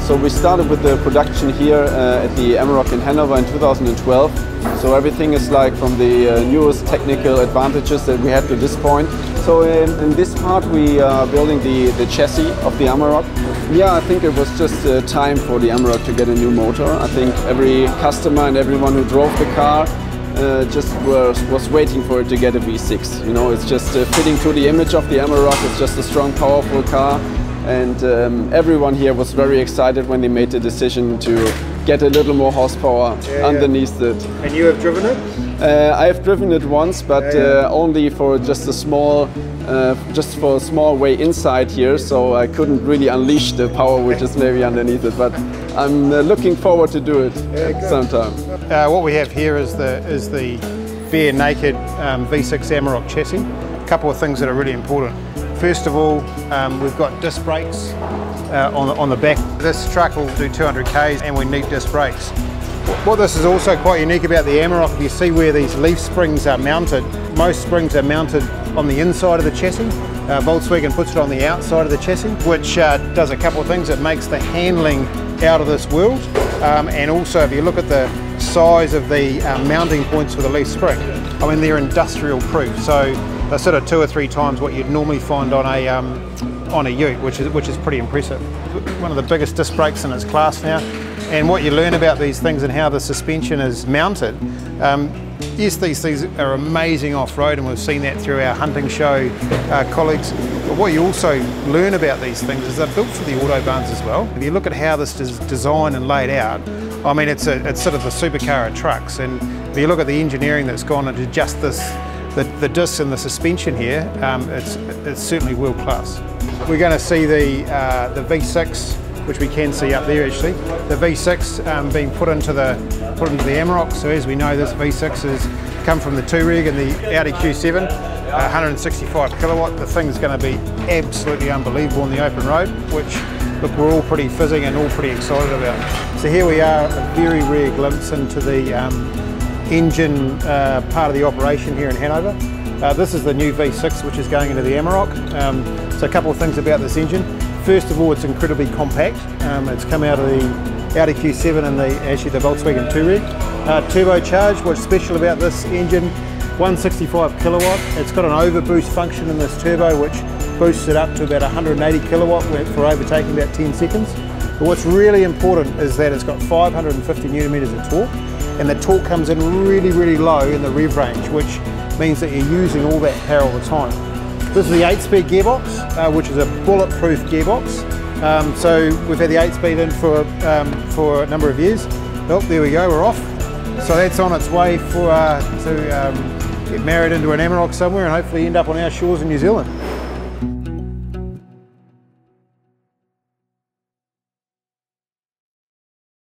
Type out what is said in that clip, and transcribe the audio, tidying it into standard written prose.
So we started with the production here at the Amarok in Hannover in 2012. So everything is like from the newest technical advantages that we had to this point. So in this part we are building the chassis of the Amarok. Yeah, I think it was just time for the Amarok to get a new motor. I think every customer and everyone who drove the car just was waiting for it to get a V6. You know, it's just fitting to the image of the Amarok. It's just a strong, powerful car. And everyone here was very excited when they made the decision to get a little more horsepower underneath it. And you have driven it? I have driven it once, but only for just a small way inside here. So I couldn't really unleash the power which is maybe underneath it. But I'm looking forward to do it sometime. What we have here is the bare naked V6 Amarok chassis. A couple of things that are really important. First of all, we've got disc brakes on the back. This truck will do 200 k's and we need disc brakes. What this is also quite unique about the Amarok, if you see where these leaf springs are mounted, most springs are mounted on the inside of the chassis. Volkswagen puts it on the outside of the chassis, which does a couple of things. It makes the handling out of this world, and also if you look at the size of the mounting points for the leaf spring, I mean they're industrial proof. So they're sort of 2 or 3 times what you'd normally find on a ute, which is pretty impressive. One of the biggest disc brakes in its class now. And what you learn about these things and how the suspension is mounted, yes, these things are amazing off-road, and we've seen that through our hunting show colleagues. But what you also learn about these things is they're built for the autobahns as well. If you look at how this is designed and laid out, I mean, it's sort of the supercar of trucks. And if you look at the engineering that's gone into just this, the discs and the suspension here, it's certainly world class. We're going to see the V6, which we can see up there actually. The V6 being put into the Amarok. So as we know, this V6 has come from the Touareg and the Audi Q7, 165 kilowatt. The thing's going to be absolutely unbelievable on the open road, which look, we're all pretty fizzing and all pretty excited about. So here we are, a very rare glimpse into the engine part of the operation here in Hannover. This is the new V6 which is going into the Amarok. So a couple of things about this engine. First of all, it's incredibly compact. It's come out of the Audi Q7 and actually the Volkswagen Touareg. Turbocharged. What's special about this engine, 165 kilowatt. It's got an overboost function in this turbo which boosts it up to about 180 kilowatt for overtaking about 10 seconds. But what's really important is that it's got 550 newton meters of torque, and the torque comes in really, really low in the rev range, which means that you're using all that power all the time. This is the 8-speed gearbox, which is a bulletproof gearbox. So we've had the 8-speed in for a number of years. Oh, there we go, we're off. So that's on its way to get married into an Amarok somewhere and hopefully end up on our shores in New Zealand.